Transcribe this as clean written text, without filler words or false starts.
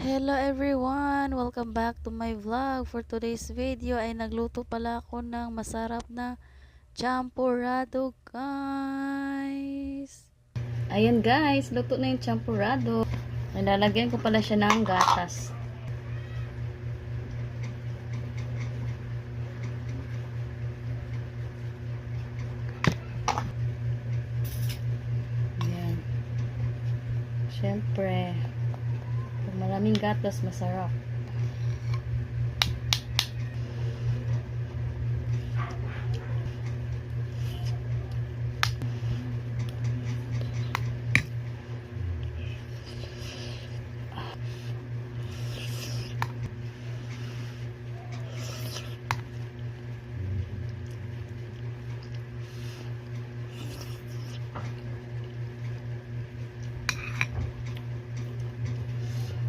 Hello everyone! Welcome back to my vlog. For today's video ay nagluto pala ako ng masarap na champurrado, guys. Ayan guys, luto na yung champurrado. Nilalagyan ko pala siya ng gatas. Ayan. Siyempre, pag maraming gatas, masarap.